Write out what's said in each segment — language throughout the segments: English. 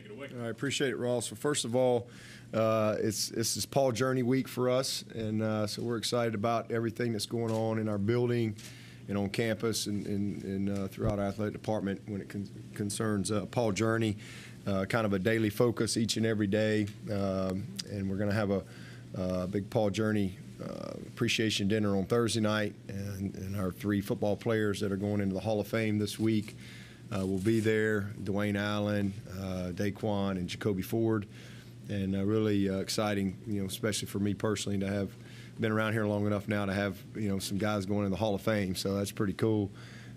Take it away. I appreciate it, Ross. So first of all, this is Paul Journey week for us, and so we're excited about everything that's going on in our building and on campus and throughout our athletic department when it concerns Paul Journey. Kind of a daily focus each and every day, and we're going to have a big Paul Journey appreciation dinner on Thursday night, and our 3 football players that are going into the Hall of Fame this week will be there: Dwayne Allen, Daquan, and Jacoby Ford. And really exciting, especially for me personally, to have been around here long enough now to have some guys going in the Hall of Fame. So that's pretty cool,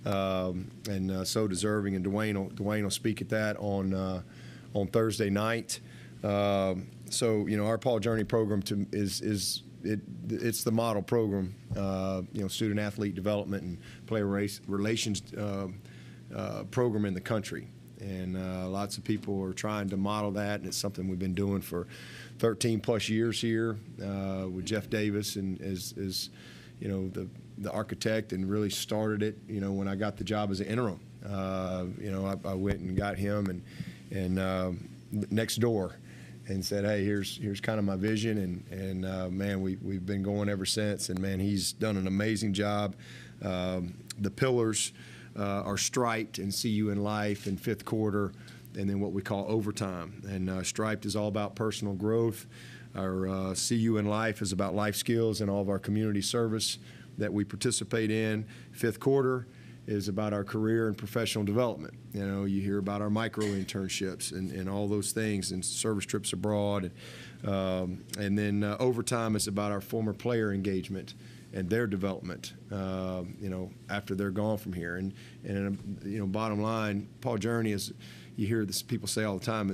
and so deserving. And Dwayne will speak at that on Thursday night. So our Paul Journey program it's the model program, student athlete development and player relations program in the country. And lots of people are trying to model that, and it's something we've been doing for 13-plus years here with Jeff Davis, and as the architect, and really started it. When I got the job as an interim, I went and got him and next door, and said, hey, here's kind of my vision, and man, we've been going ever since, and man, he's done an amazing job. The pillars are striped and see you in life in 5th quarter, and then what we call overtime. And striped is all about personal growth. Our see you in life is about life skills and all of our community service that we participate in. 5th quarter is about our career and professional development. You hear about our micro internships and all those things, and service trips abroad. And then overtime is about our former player engagement and their development, after they're gone from here. And bottom line, Paul Journey is, you hear this people say all the time,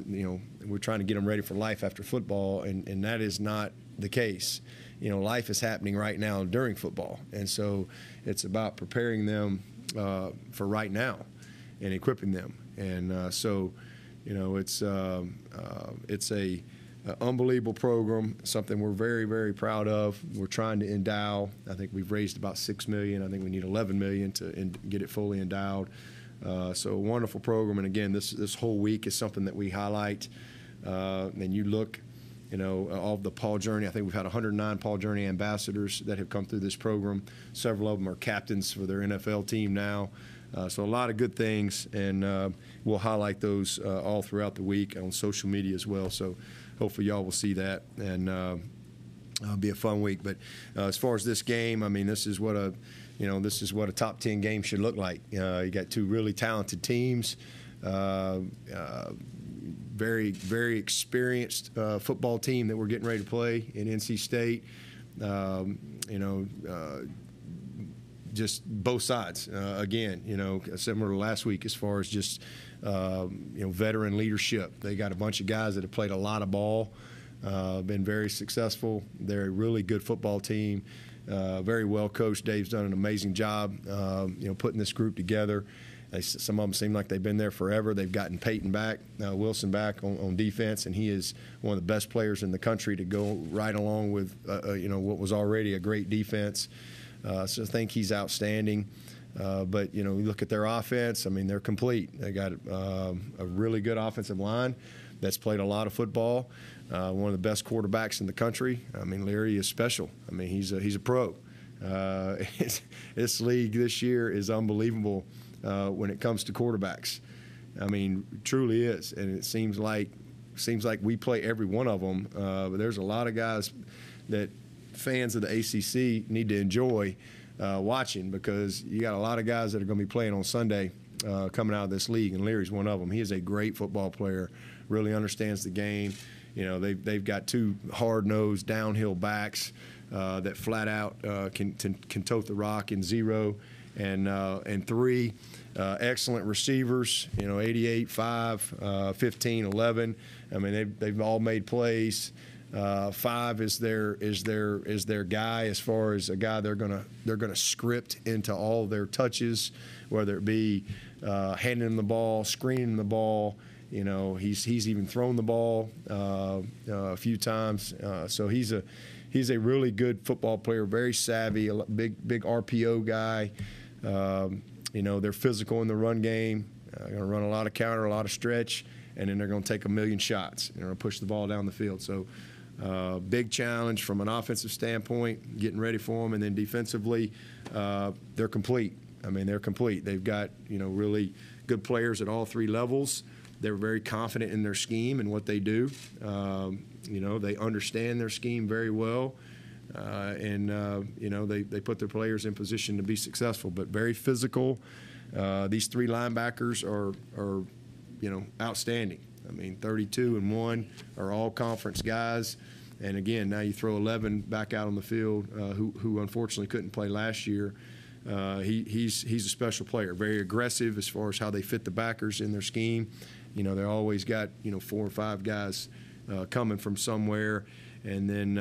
we're trying to get them ready for life after football, and that is not the case. Life is happening right now during football, and so it's about preparing them for right now and equipping them. And so it's a unbelievable program, something we're very, very proud of. We're trying to endow. I think we've raised about $6 million. I think we need $11 million to get it fully endowed. So a wonderful program. And again, this whole week is something that we highlight. And you look, all of the Paul Journey. I think we've had 109 Paul Journey ambassadors that have come through this program. Several of them are captains for their NFL team now. So a lot of good things, and we'll highlight those all throughout the week on social media as well. So hopefully y'all will see that, and it'll be a fun week. But as far as this game, I mean, this is what a top 10 game should look like. You got 2 really talented teams, very, very experienced football team that we're getting ready to play in NC State. Just both sides. Again, similar to last week as far as just veteran leadership. They got a bunch of guys that have played a lot of ball, been very successful. They're a really good football team, very well coached. Dave's done an amazing job, putting this group together. Some of them seem like they've been there forever. They've gotten Peyton back, Wilson back on defense, and he is one of the best players in the country to go right along with what was already a great defense. So I think he's outstanding. But, you look at their offense, I mean, they're complete. They got a really good offensive line that's played a lot of football, one of the best quarterbacks in the country. I mean, Leary is special. I mean, he's a pro. This league this year is unbelievable when it comes to quarterbacks. I mean, truly is. And it seems like we play every one of them. But there's a lot of guys that fans of the ACC need to enjoy watching, because you got a lot of guys that are going to be playing on Sunday coming out of this league, and Leary's one of them. He is a great football player, really understands the game. They've got 2 hard-nosed downhill backs that flat out can tote the rock in 0, and 3 excellent receivers. 88, 5, 15, 11. I mean, they've all made plays. 5 is their guy, as far as a guy they're gonna script into all their touches, whether it be handing him the ball, screening the ball. He's even thrown the ball a few times. So he's a really good football player, very savvy, a big RPO guy. They're physical in the run game. Going to run a lot of counter, a lot of stretch. and then they're going to take a million shots and they're going to push the ball down the field. So big challenge from an offensive standpoint, getting ready for them, and then defensively, they're complete. I mean, they're complete. They've got, really good players at all three levels. They're very confident in their scheme and what they do. They understand their scheme very well, and they put their players in position to be successful. But very physical. These three linebackers are outstanding. I mean, 32 and 1 are all conference guys. And again, now you throw 11 back out on the field who unfortunately couldn't play last year. He's a special player, very aggressive as far as how they fit the backers in their scheme. They always got 4 or 5 guys coming from somewhere, and then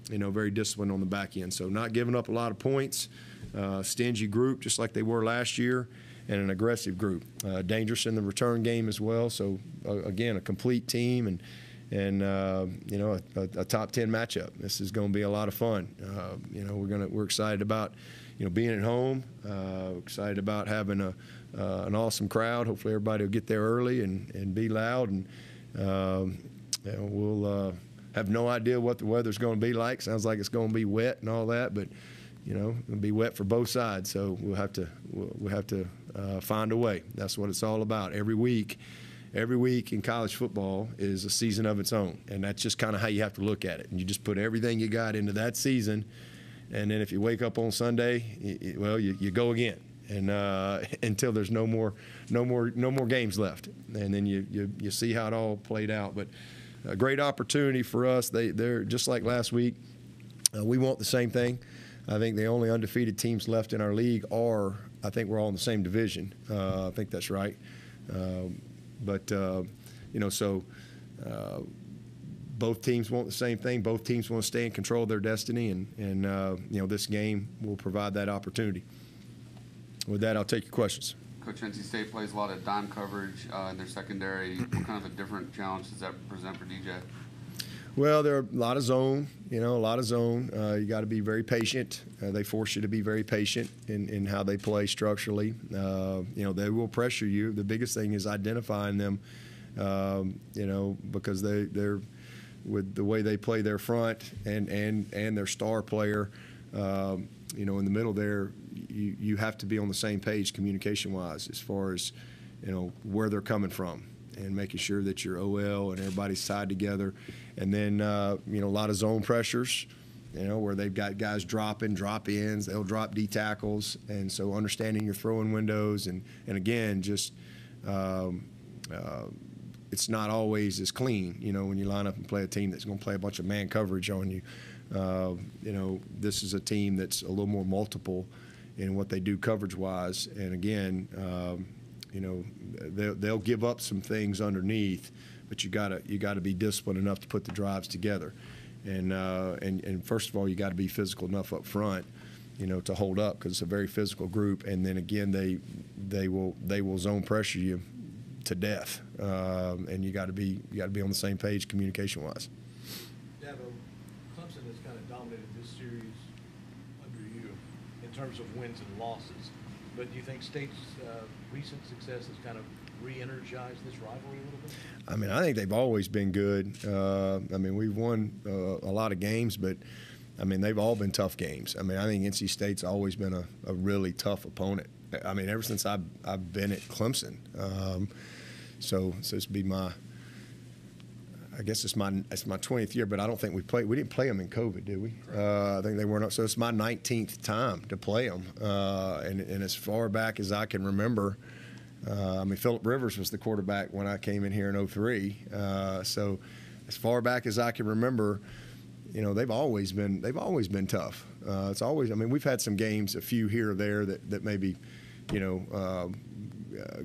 very disciplined on the back end. So not giving up a lot of points, stingy group just like they were last year, and an aggressive group, dangerous in the return game as well. So again, a complete team and a top 10 matchup. This is going to be a lot of fun. We're excited about being at home. Excited about having an awesome crowd. Hopefully everybody will get there early and be loud. And we'll have no idea what the weather's going to be like. Sounds like it's going to be wet and all that, but it'll be wet for both sides. So we'll have to find a way. That's what it's all about. Every week in college football is a season of its own, and that's just kind of how you have to look at it. And you just put everything you got into that season, and then if you wake up on Sunday, you go again, and until there's no more games left, and then you see how it all played out. But a great opportunity for us. They're just like last week. We want the same thing. I think the only undefeated teams left in our league are, I think we're all in the same division. I think that's right. Both teams want the same thing. Both teams want to stay in control of their destiny, and this game will provide that opportunity. With that, I'll take your questions. Coach, NC State plays a lot of dime coverage in their secondary. What kind of a different challenge does that present for DJ? Well, there are a lot of zone, you got to be very patient. They force you to be very patient in how they play structurally. They will pressure you. The biggest thing is identifying them, because they're with the way they play their front and their star player, in the middle there, you have to be on the same page communication-wise as far as, where they're coming from, and making sure that your OL and everybody's tied together. And then, a lot of zone pressures, where they've got guys dropping, drop-ins, they'll drop D tackles. And so understanding your throwing windows and again, just it's not always as clean, when you line up and play a team that's going to play a bunch of man coverage on you. This is a team that's a little more multiple in what they do coverage-wise. And again, they'll give up some things underneath, but you gotta be disciplined enough to put the drives together, and first of all, you got to be physical enough up front, to hold up, because it's a very physical group. And then again, they will zone pressure you to death, and you got to be on the same page communication wise. Dabo, Clemson has kind of dominated this series under you in terms of wins and losses. But do you think State's recent success has kind of re-energized this rivalry a little bit? I mean, I think they've always been good. We've won a lot of games, but, they've all been tough games. I think NC State's always been a really tough opponent. Ever since I've been at Clemson. So it's be my – I guess it's my 20th year, but I don't think we didn't play them in COVID, did we? I think they weren't. So it's my 19th time to play them, and as far back as I can remember, Phillip Rivers was the quarterback when I came in here in '03. So as far back as I can remember, they've always been tough. It's always. We've had some games, a few here or there that maybe,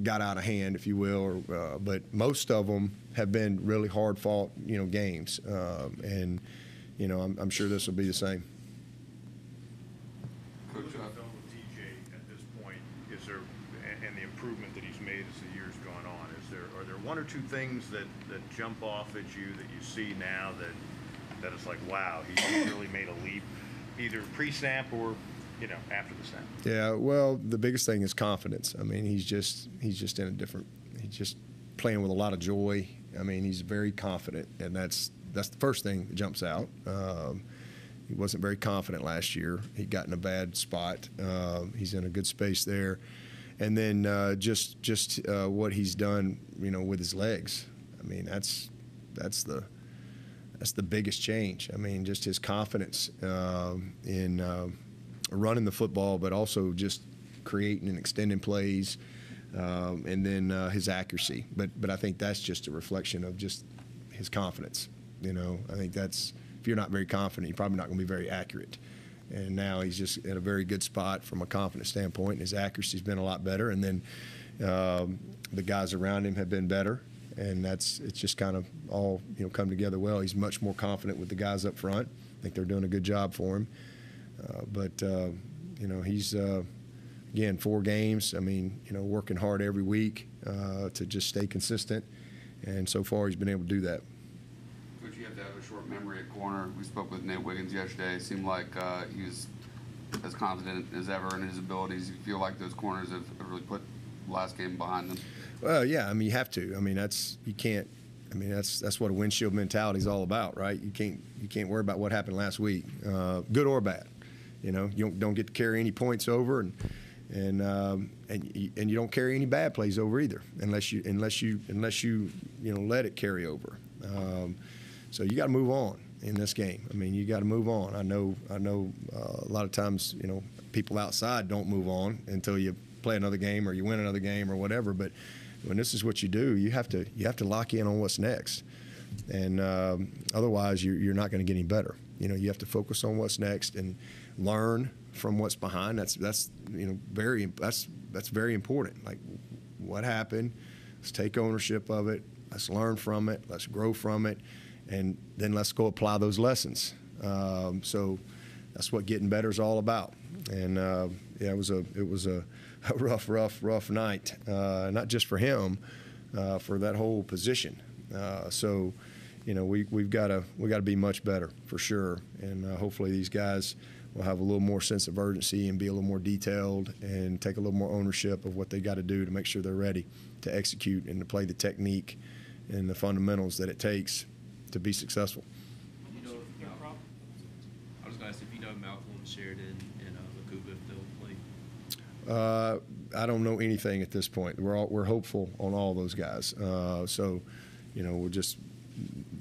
got out of hand, if you will, but most of them have been really hard-fought, games, and I'm sure this will be the same. Coach, with TJ at this point, is there, and the improvement that he's made as the year's gone on, are there one or two things that jump off at you that you see now that it's like, wow, he's really made a leap, either pre-snap or after the snap? Yeah, well, the biggest thing is confidence. He's just in a different. playing with a lot of joy. I mean, he's very confident, and that's the first thing that jumps out. He wasn't very confident last year. He got in a bad spot. He's in a good space there. And then just what he's done, with his legs. I mean, that's the biggest change. I mean, just his confidence in running the football, but also just creating and extending plays, and then his accuracy. But I think that's just a reflection of just his confidence. I think that's, if you're not very confident, you're probably not going to be very accurate. And now he's just in a very good spot from a confidence standpoint, and his accuracy's been a lot better. And then the guys around him have been better, and it's just kind of all come together well. He's much more confident with the guys up front. I think they're doing a good job for him. But he's again, 4 games. I mean, working hard every week to just stay consistent, and so far he's been able to do that. Coach, you have to have a short memory at corner. We spoke with Nate Wiggins yesterday. It seemed like he was as confident as ever in his abilities. You feel like those corners have really put the last game behind them? Well, yeah. I mean, you have to. I mean, that's what a windshield mentality is all about, right? You can't worry about what happened last week, good or bad. You don't get to carry any points over, and you don't carry any bad plays over either, unless you let it carry over. So you got to move on in this game. I mean, you got to move on. I know. A lot of times, people outside don't move on until you play another game or you win another game or whatever. But when this is what you do, you have to lock in on what's next, and otherwise you're not going to get any better. You have to focus on what's next and learn from what's behind. That's very important. Like, what happened? Let's take ownership of it. Let's learn from it. Let's grow from it, and then let's go apply those lessons. So that's what getting better is all about. And it was a rough night, not just for him, for that whole position. So we've got to be much better for sure, and hopefully these guys will have a little more sense of urgency and be a little more detailed and take a little more ownership of what they got to do to make sure they're ready to execute and to play the technique and the fundamentals that it takes to be successful. I was going to ask if Malcolm, Sheridan, and Lakuba if they'll play. I don't know anything at this point. We're hopeful on all those guys. So we'll just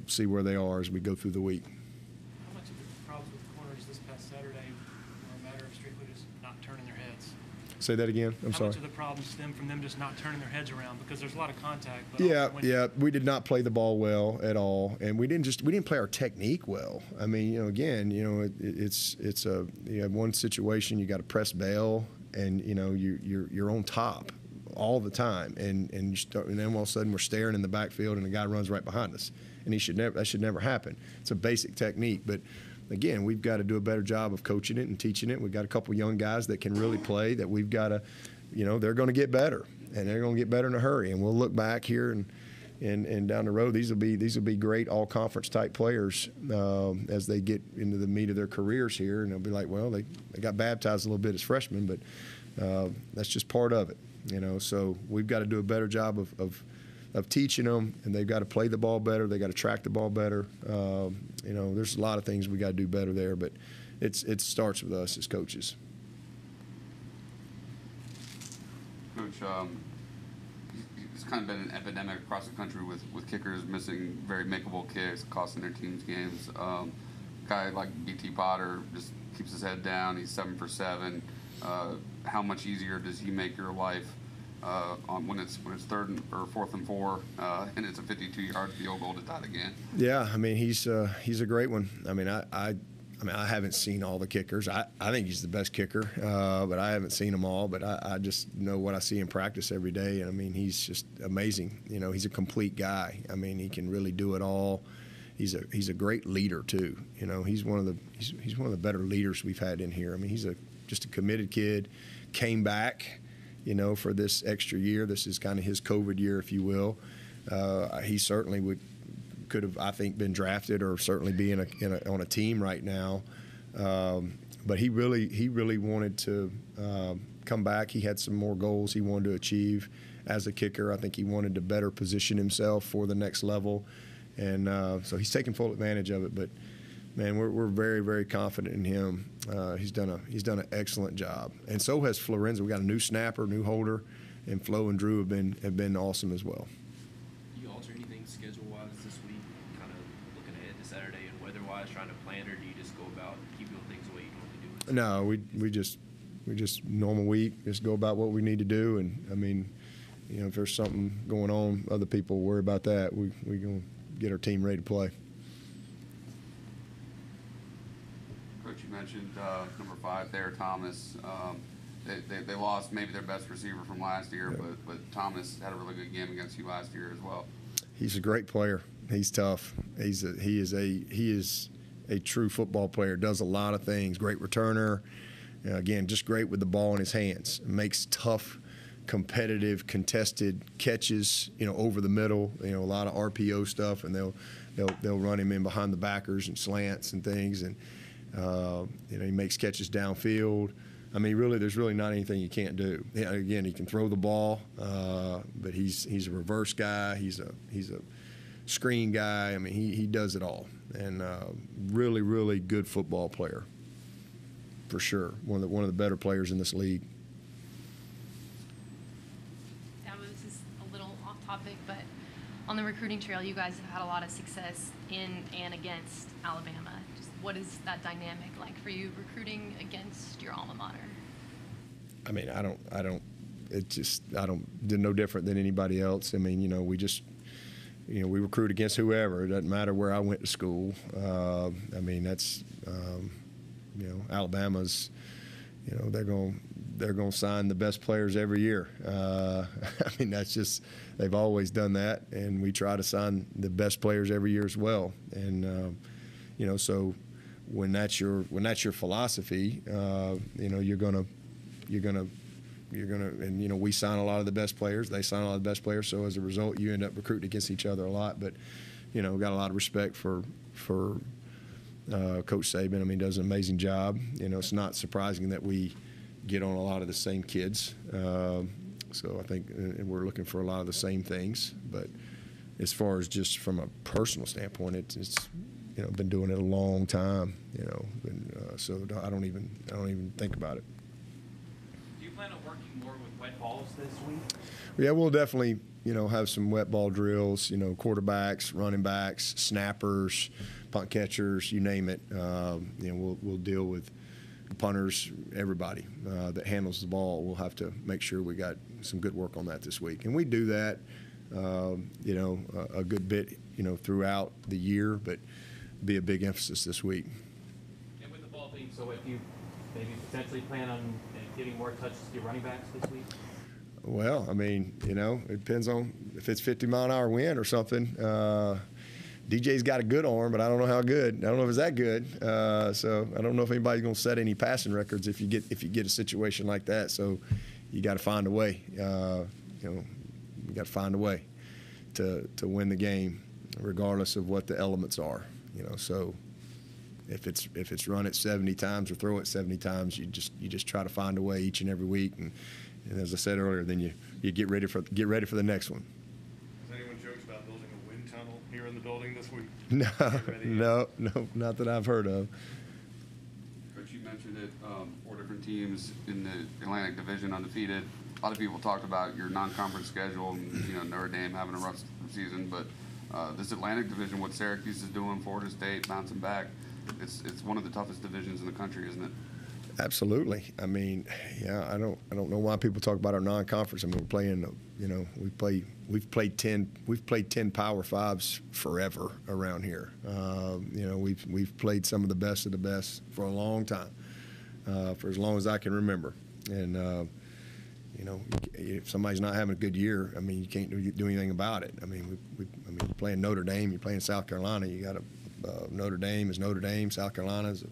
see where they are as we go through the week. How much of the problems with the corners this past Saturday were a matter of strictly just not turning their heads? Say that again. I'm sorry. How much of the problems stem from them just not turning their heads around? Because there's a lot of contact. But Yeah. We did not play the ball well at all, and we didn't play our technique well. I mean, it's you have one situation, you got to press bail, and you're on top all the time, and then all of a sudden we're staring in the backfield and the guy runs right behind us, and that should never happen. It's a basic technique, but again, we've got to do a better job of coaching it and teaching it. We've got a couple young guys that can really play that we've got to, they're going to get better, and they're going to get better in a hurry. And we'll look back here and down the road, these will be great all-conference type players as they get into the meat of their careers here, and they'll be like, well, they got baptized a little bit as freshmen, but that's just part of it, So we've got to do a better job of teaching them, and they've got to play the ball better. They got to track the ball better. There's a lot of things we got to do better there, but it starts with us as coaches. Coach, it's kind of been an epidemic across the country with kickers missing very makeable kicks, costing their teams games. Guy like BT Potter just keeps his head down. He's 7 for 7. How much easier does he make your life when it's 3rd or 4th and 4, and it's a 52-yard field goal to tie the game? Yeah, I mean he's a great one. I mean I haven't seen all the kickers. I think he's the best kicker, but I haven't seen them all. But I just know what I see in practice every day, and I mean he's just amazing. He's a complete guy. I mean he can really do it all. He's a great leader too. He's one of the better leaders we've had in here. I mean he's just a committed kid. Came back. For this extra year. This is kind of his COVID year, if you will. He certainly could have, I think, been drafted or certainly be on a team right now. But he really wanted to come back. He had some more goals he wanted to achieve as a kicker. I think he wanted to better position himself for the next level, and so he's taking full advantage of it. But man, we're very, very confident in him. He's done an excellent job, and so has Florenzo. We got a new snapper, new holder, and Flo and Drew have been awesome as well. Do you alter anything schedule-wise this week, kind of looking ahead to Saturday and weather-wise, trying to plan, or do you just go about keep doing things the way you normally do it? No, we just normal week, just go about what we need to do, and I mean, you know, if there's something going on, other people worry about that. We gonna get our team ready to play. Coach, you mentioned number 5 there, Thomas. They lost maybe their best receiver from last year, Yeah. but Thomas had a really good game against you last year as well. He's a great player. He's tough. He is a true football player. Does a lot of things. Great returner. Again, just great with the ball in his hands. Makes tough, competitive, contested catches. You know, over the middle. You know, a lot of RPO stuff, and they'll run him in behind the backers and slants and things. And you know, he makes catches downfield. I mean, really, there's really not anything you can't do. Yeah, again, he can throw the ball, but he's a reverse guy. He's a screen guy. I mean, he does it all, and really, really good football player, for sure. One of the better players in this league. This is a little off topic, but on the recruiting trail, you guys have had a lot of success in and against Alabama. Just what is that dynamic like for you, recruiting against your alma mater? I mean, I don't. They're no different than anybody else. I mean, you know, we recruit against whoever. It doesn't matter where I went to school. I mean, that's, you know, Alabama's, you know, they're going to sign the best players every year. I mean, that's just, they've always done that, and we try to sign the best players every year as well. And you know, so when that's your philosophy, you know, you're gonna, and you know, we sign a lot of the best players. They sign a lot of the best players. So as a result, you end up recruiting against each other a lot. But you know, got a lot of respect for Coach Saban. I mean, does an amazing job. You know, it's not surprising that we get on a lot of the same kids. So I think we're looking for a lot of the same things. But as far as just from a personal standpoint, it's you know, been doing it a long time. You know, and, so I don't even think about it. Do you plan on working more with wet balls this week? Yeah, we'll definitely, you know, have some wet ball drills, you know, quarterbacks, running backs, snappers, punt catchers, you name it. You know, we'll deal with punters, everybody that handles the ball. We'll have to make sure we got some good work on that this week. And we do that, you know, a good bit, you know, throughout the year, but be a big emphasis this week. And with the ball being so wet, do you maybe potentially plan on getting more touches to your running backs this week? Well, I mean, you know, it depends on if it's 50-mile-an-hour wind or something. DJ's got a good arm, but I don't know how good. I don't know if it's that good. So I don't know if anybody's going to set any passing records if you get a situation like that. So you got to find a way. You know, you got to find a way to win the game, regardless of what the elements are. You know, so if it's run it 70 times or throw it 70 times, you just try to find a way each and every week. And as I said earlier, then you get ready for the next one. Has anyone joked about building a wind tunnel here in the building this week? No, not that I've heard of. Coach, you mentioned it, 4 different teams in the Atlantic Division undefeated. A lot of people talked about your non-conference schedule and, you know, Notre Dame having a rough season, but this Atlantic Division, what Syracuse is doing, Florida State bouncing back, it's one of the toughest divisions in the country, isn't it? Absolutely. I mean, yeah, I don't know why people talk about our non-conference. I mean, we're playing, you know, we've played 10 Power Fives forever around here. You know, we've played some of the best for a long time, for as long as I can remember. And you know, if somebody's not having a good year, I mean, you can't do anything about it. I mean, you're playing Notre Dame, you're playing South Carolina. You got Notre Dame is Notre Dame, South Carolina is,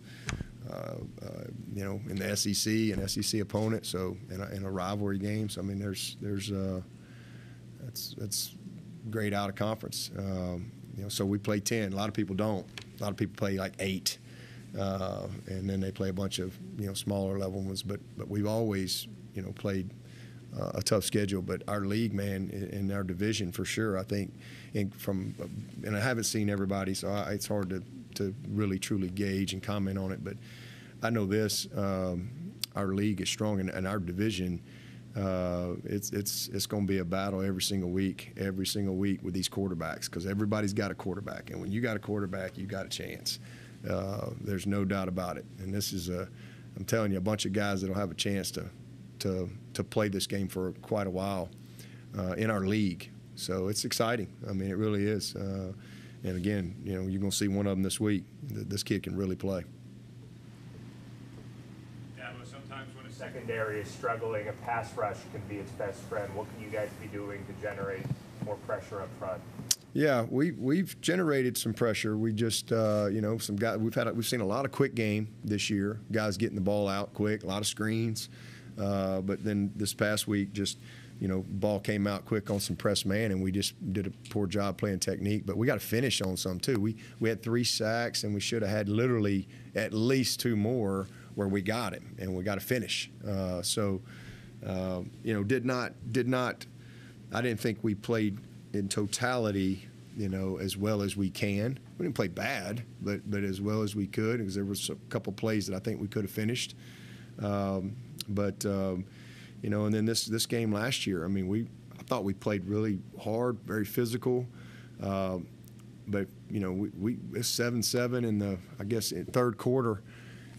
you know, in the SEC, an SEC opponent. So in a rivalry game. So I mean, that's great out of conference. You know, so we play 10. A lot of people don't. A lot of people play like 8, and then they play a bunch of, you know, smaller level ones. But we've always, played a tough schedule, but our league, man, in our division for sure, I think, and I haven't seen everybody, so it's hard to really truly gauge and comment on it, but I know this, our league is strong, and our division, it's going to be a battle every single week with these quarterbacks, because everybody's got a quarterback, and when you got a quarterback, you got a chance. There's no doubt about it, and this is I'm telling you, a bunch of guys that'll have a chance to play this game for quite a while in our league. So it's exciting. I mean, it really is. And again, you're going to see one of them this week. This kid can really play. Dabo, sometimes when a secondary is struggling, a pass rush can be its best friend. What can you guys be doing to generate more pressure up front? Yeah, we've generated some pressure. We just some guys we've seen a lot of quick game this year. Guys getting the ball out quick, a lot of screens. But then this past week, just ball came out quick on some press man, and we just did a poor job playing technique. But we got to finish on some too. We had 3 sacks, and we should have had literally at least 2 more where we got him, and we got to finish. Did not. I didn't think we played in totality, as well as we can. We didn't play bad, but as well as we could, because there was a couple plays that I think we could have finished. And then this game last year, I mean, I thought we played really hard, very physical. But we it's 7-7 in the, I guess, in third quarter.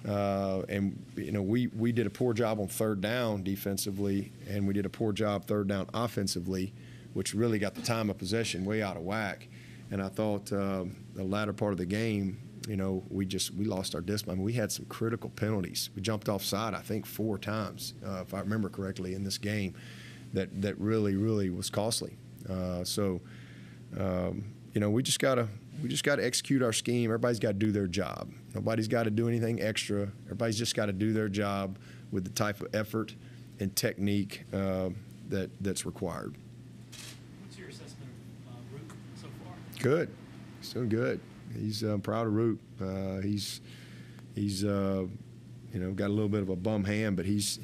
And we did a poor job on third down defensively, and we did a poor job third down offensively, which really got the time of possession way out of whack. And I thought the latter part of the game, we lost our discipline. I mean, we had some critical penalties. We jumped offside, I think, 4 times, if I remember correctly, in this game, that really, really was costly. We just gotta execute our scheme. Everybody's got to do their job. Nobody's got to do anything extra. Everybody's just got to do their job with the type of effort and technique that's required. What's your assessment of Rook so far? Good. He's doing good. He's proud of Root. He's got a little bit of a bum hand, but he's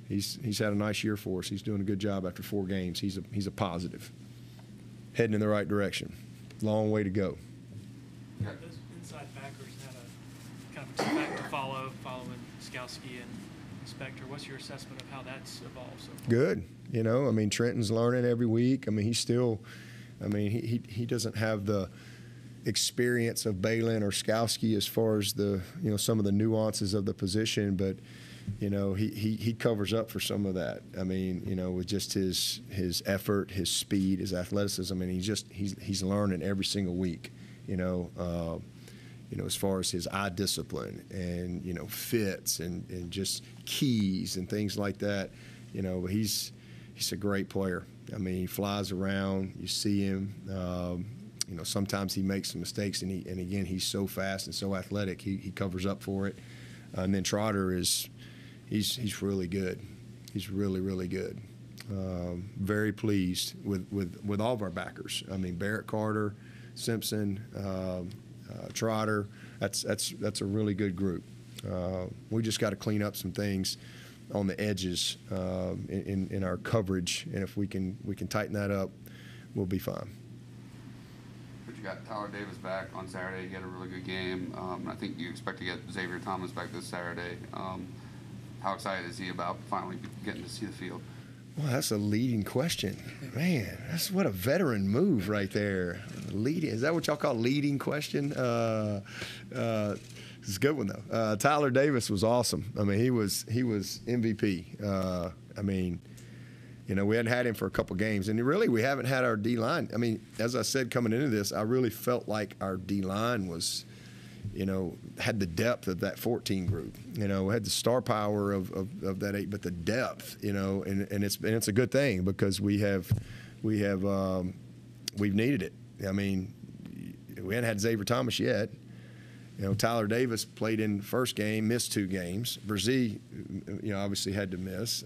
had a nice year for us. He's doing a good job after 4 games. He's a positive, heading in the right direction. Long way to go. Those inside backers had a kind of a back to following Skowski and Spector. What's your assessment of how that's evolved so far? Good. I mean, Trenton's learning every week. I mean, he doesn't have the experience of Balin or Skowski as far as the some of the nuances of the position, but he covers up for some of that. I mean, with just his effort, his speed, his athleticism, and he's learning every single week. As far as his eye discipline and fits and just keys and things like that. He's a great player. I mean, he flies around. You see him. Sometimes he makes some mistakes, and again, he's so fast and so athletic. He covers up for it. And then Trotter he's really good. He's really, really good. Very pleased with all of our backers. I mean, Barrett, Carter, Simpson, Trotter. That's a really good group. We just got to clean up some things on the edges in our coverage, and if we can tighten that up, we'll be fine. But you got Tyler Davis back on Saturday. He had a really good game. I think you expect to get Xavier Thomas back this Saturday. How excited is he about finally getting to see the field? Well, that's a leading question. Man, that's what a veteran move right there. Leading, is that what y'all call leading question? It's a good one, though. Tyler Davis was awesome. I mean, he was MVP. We hadn't had him for a couple games, and really we haven't had our D-line. I mean, as I said coming into this, I really felt like our D-line was, had the depth of that 14 group. Had the star power of that 8, but the depth, and it's a good thing because we've needed it. I mean, we hadn't had Xavier Thomas yet. Tyler Davis played in the first game, missed 2 games. Brzee, obviously had to miss.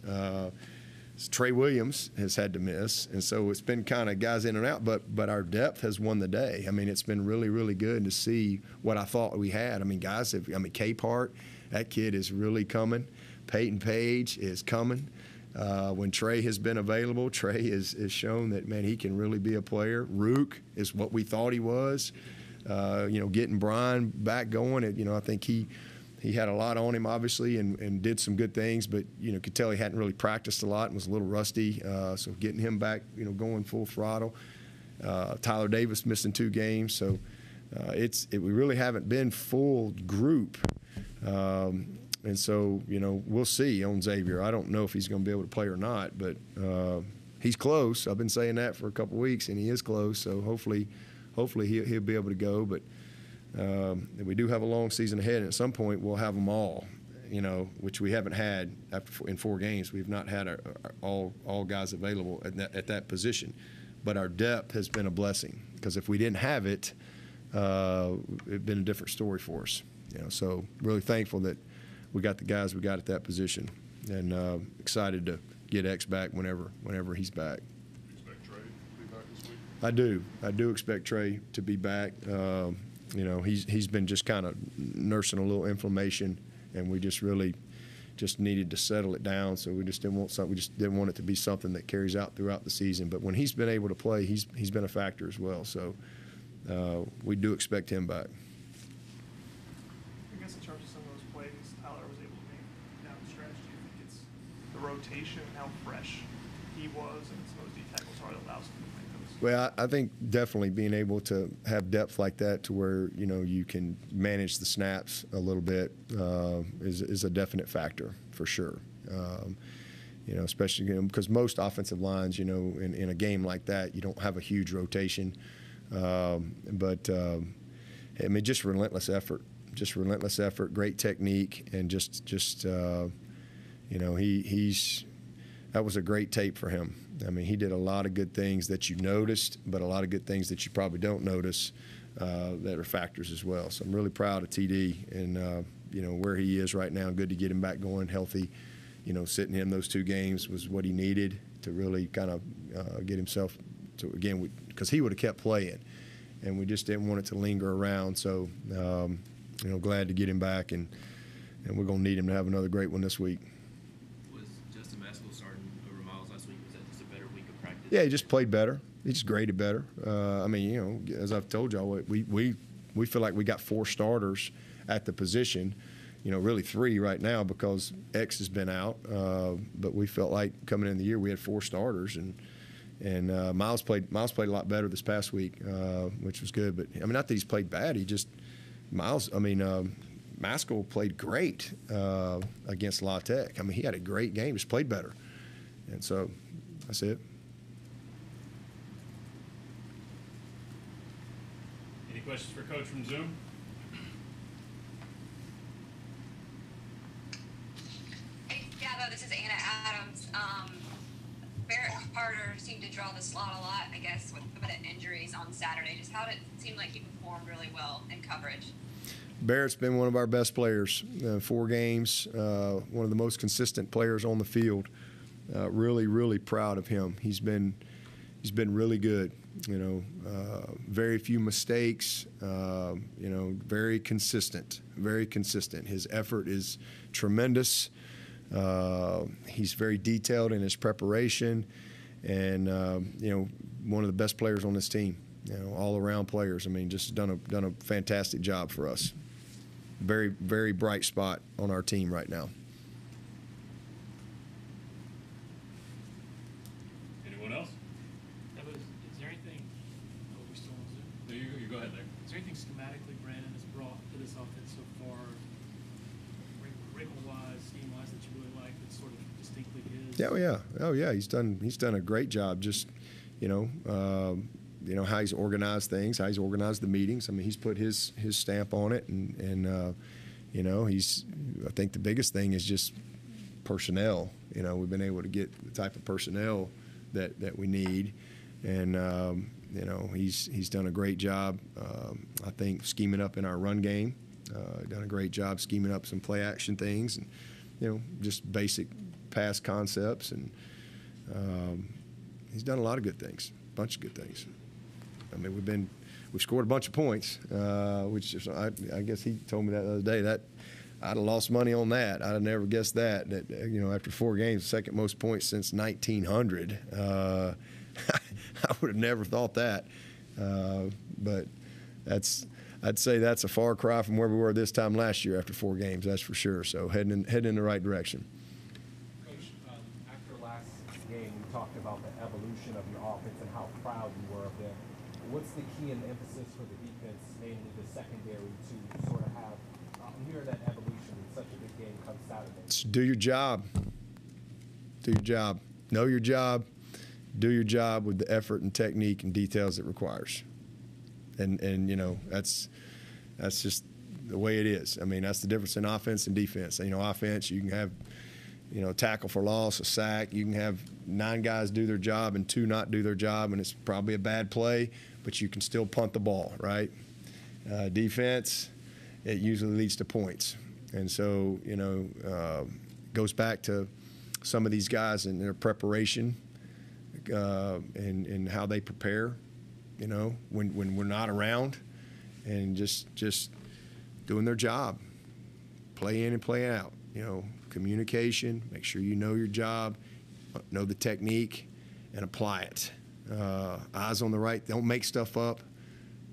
Trey Williams has had to miss, and so it's been kind of guys in and out, but our depth has won the day. I mean, it's been really, really good to see what I thought we had. I mean, Capehart, that kid is really coming. Peyton Page is coming. When Trey has been available, Trey has shown that, man, he can really be a player. Rook is what we thought he was. Getting Brian back going, I think he had a lot on him, obviously, and did some good things, but, could tell he hadn't really practiced a lot and was a little rusty. So getting him back, going full throttle. Tyler Davis missing 2 games. So we really haven't been full group. And so, we'll see on Xavier. I don't know if he's going to be able to play or not, but he's close. I've been saying that for a couple of weeks, and he is close. So hopefully he'll be able to go. But we do have a long season ahead, and at some point we'll have them all, which we haven't had in 4 games. We've not had all guys available at that position. But our depth has been a blessing, because if we didn't have it, it'd been a different story for us. So really thankful that we got the guys we got at that position, and excited to get X back whenever he's back. You expect Trey to be back this week? I do expect Trey to be back. He's been just kind of nursing a little inflammation, and we just really needed to settle it down. So we just didn't want it to be something that carries out throughout the season. But when he's been able to play, he's been a factor as well. So we do expect him back. I guess in terms of some of those plays Tyler was able to make down the stretch, do you think it's the rotation and how fresh he was and some of those D tackles are that allows him to make those? Well, I think definitely being able to have depth like that to where, you can manage the snaps a little bit is a definite factor for sure. Especially because most offensive lines, in a game like that, you don't have a huge rotation. Just relentless effort. Great technique, and that was a great tape for him. He did a lot of good things that you noticed, but a lot of good things that you probably don't notice that are factors as well. So I'm really proud of TD and, where he is right now. Good to get him back going healthy. Sitting him those 2 games was what he needed to really kind of get himself to, again, because he would have kept playing, and we just didn't want it to linger around. So, glad to get him back, and we're going to need him to have another great one this week. Yeah, he just played better. He just graded better. As I've told y'all, we feel like we got 4 starters at the position. Really 3 right now because X has been out. But we felt like coming in the year we had 4 starters, and Miles played a lot better this past week, which was good. But not that he's played bad. Maskell played great against La Tech. He had a great game. Just played better, and so that's it. Any questions for Coach from Zoom? Hey, Dabo, this is Anna Adams. Barrett Carter seemed to draw the slot a lot, I guess, with some of the injuries on Saturday. Just how did it seem like he performed really well in coverage? Barrett's been one of our best players. 4 games, one of the most consistent players on the field. Really, really proud of him. He's been really good. Very few mistakes. Very consistent. Very consistent. His effort is tremendous. He's very detailed in his preparation, and one of the best players on this team. All-around players. Just done a fantastic job for us. Very, very bright spot on our team right now. Anyone else? Is there anything? Oh, we're still on Zoom. No, you go ahead, Nick. Is there anything schematically Brandon has brought to this offense so far, wrinkle-wise, scheme-wise, that you really like? That's sort of distinctly his. Oh yeah. He's done a great job. Just how he's organized things, how he's organized the meetings. He's put his stamp on it, and I think the biggest thing is just personnel. We've been able to get the type of personnel that we need, and he's done a great job. I think scheming up in our run game, done a great job scheming up some play action things, and just basic pass concepts, and he's done a lot of good things, a bunch of good things. We've scored a bunch of points, which is, I guess he told me that the other day. I'd have lost money on that. I'd have never guessed that. You know, after 4 games, second most points since 1900. I would have never thought that. But I'd say that's a far cry from where we were this time last year after 4 games. That's for sure. So heading in the right direction. Coach, after last game, we talked about the evolution of your offense and how proud you were of them. What's the key and emphasis for the defense, mainly the secondary, to sort of have hear that evolution in such a big game come Saturday? Just do your job. Do your job. Know your job. Do your job with the effort and technique and details it requires. And you know, that's just the way it is. I mean, that's the difference in offense and defense. You know, offense, you can have, you know, tackle for loss, a sack. You can have 9 guys do their job and 2 not do their job, and it's probably a bad play, but you can still punt the ball, right? Defense, it usually leads to points. And so, you know, goes back to some of these guys and their preparation and how they prepare, you know, when we're not around, and just doing their job, play in and play out, you know, communication, make sure you know your job, know the technique, and apply it. Eyes on the right, don't make stuff up.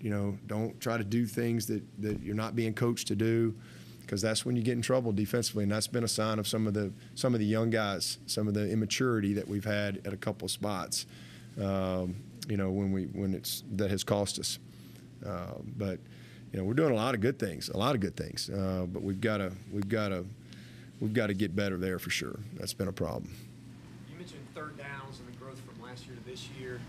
You know, don't try to do things that you're not being coached to do, because that's when you get in trouble defensively, and that's been a sign of some of the young guys, some of the immaturity that we've had at a couple of spots. You know, that has cost us. But you know, we're doing a lot of good things, but we've got to get better there for sure. That's been a problem. You mentioned third downs and the growth from last year to this year.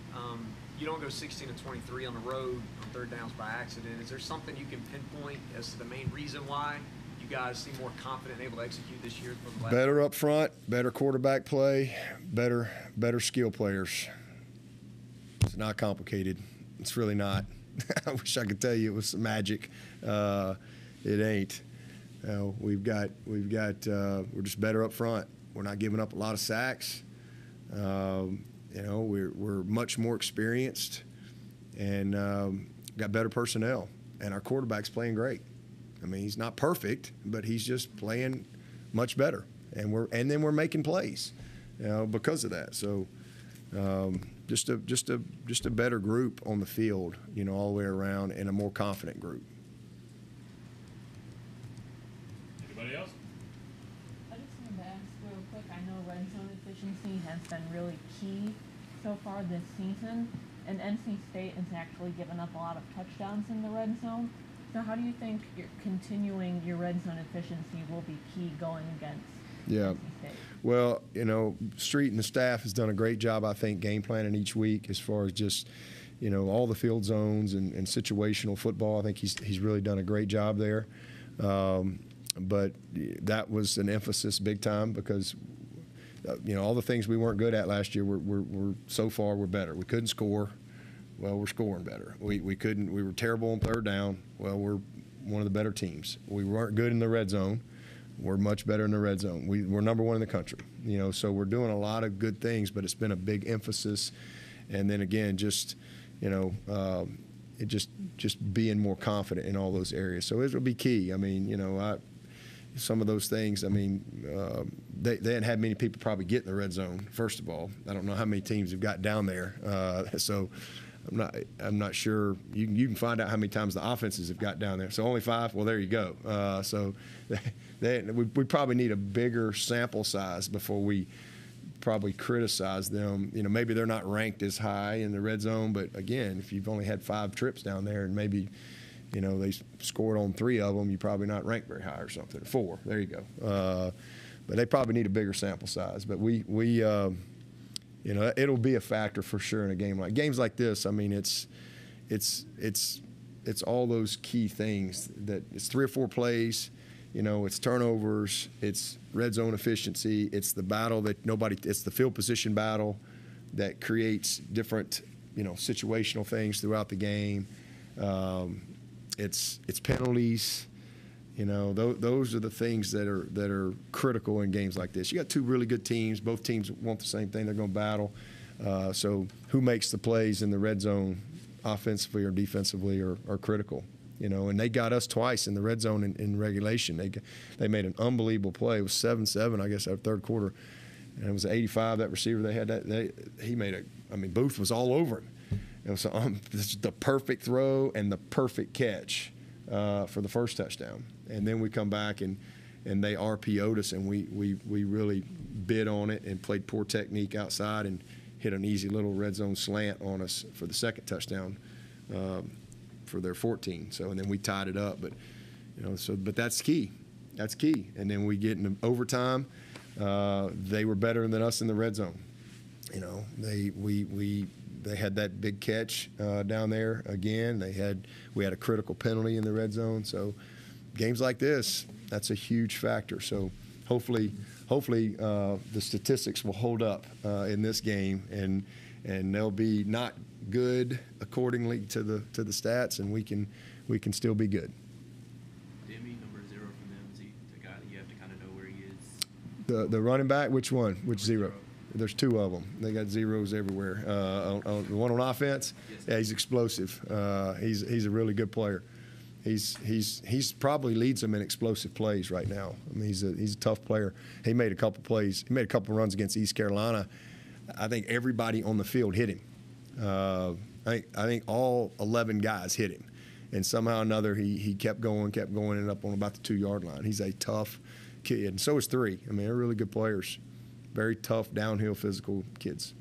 You don't go 16 and 23 on the road on third downs by accident. Is there something you can pinpoint as to the main reason why you guys seem more confident and able to execute this year? Better up front, better quarterback play, better skill players. It's not complicated. It's really not. I wish I could tell you it was some magic. It ain't. We're just better up front. We're not giving up a lot of sacks. You know, we're much more experienced and got better personnel. And our quarterback's playing great. I mean, he's not perfect, but he's just playing much better. And then we're making plays, you know, because of that. So just a better group on the field, you know, all the way around, and a more confident group. Anybody else? I just wanted to ask real quick. I know red zone efficiency has been really key so far this season, and NC State has actually given up a lot of touchdowns in the red zone. So how do you think continuing your red zone efficiency will be key going against NC State? Well, you know, Street and the staff has done a great job, I think, game planning each week as far as just, you know, all the field zones and situational football. I think he's really done a great job there. But that was an emphasis big time because, you know, all the things we weren't good at last year, we're so far we're better. We couldn't score. Well, we're scoring better. We were terrible on third down. Well, we're one of the better teams. We weren't good in the red zone. We're much better in the red zone. We're number 1 in the country. You know, so we're doing a lot of good things, but it's been a big emphasis. And then again, just, you know, it just being more confident in all those areas. So it'll be key. I mean, you know, some of those things, I mean, they hadn't had many people probably get in the red zone, first of all. I don't know how many teams have got down there. So I'm not sure. You can find out how many times the offenses have got down there. So only 5? Well, there you go. So we probably need a bigger sample size before we probably criticize them. You know, maybe they're not ranked as high in the red zone, but again, if you've only had 5 trips down there and maybe, you know, they scored on 3 of them, you're probably not ranked very high or something. 4, there you go. But they probably need a bigger sample size. But we you know, it'll be a factor for sure in a game like this. I mean, it's all those key things that it's 3 or 4 plays. You know, it's turnovers, it's red zone efficiency, it's the battle it's the field position battle that creates different, you know, situational things throughout the game. It's penalties. You know, those are the things that are critical in games like this. You got 2 really good teams. Both teams want the same thing. They're going to battle. So who makes the plays in the red zone, offensively or defensively, are critical. You know, and they got us twice in the red zone in regulation. They made an unbelievable play. It was 7-7, I guess, after third quarter. And it was 85, that receiver they had. He made Booth was all over him. It was this is the perfect throw and the perfect catch for the first touchdown. And then we come back and they RPO'd us, and we really bid on it and played poor technique outside and hit an easy little red zone slant on us for the second touchdown. For their 14, and then we tied it up, but but that's key. That's key. And then we get into overtime. They were better than us in the red zone. You know, they had that big catch down there again. We had a critical penalty in the red zone. So games like this, that's a huge factor. So hopefully the statistics will hold up in this game, and they'll be not good accordingly to the stats, and we can still be good. Demi, number 0 from them, is he the guy that you have to kind of know where he is? The running back, which one? Which zero? There's 2 of them. They got zeros everywhere. The one on offense, yeah, he's explosive. He's a really good player. He's probably leads them in explosive plays right now. I mean, he's a tough player. He made a couple plays. He made a couple runs against East Carolina. I think everybody on the field hit him. I think all 11 guys hit him, and somehow or another he kept going, ended up on about the 2-yard line. He's a tough kid, and so is 3. I mean, they're really good players, very tough downhill physical kids.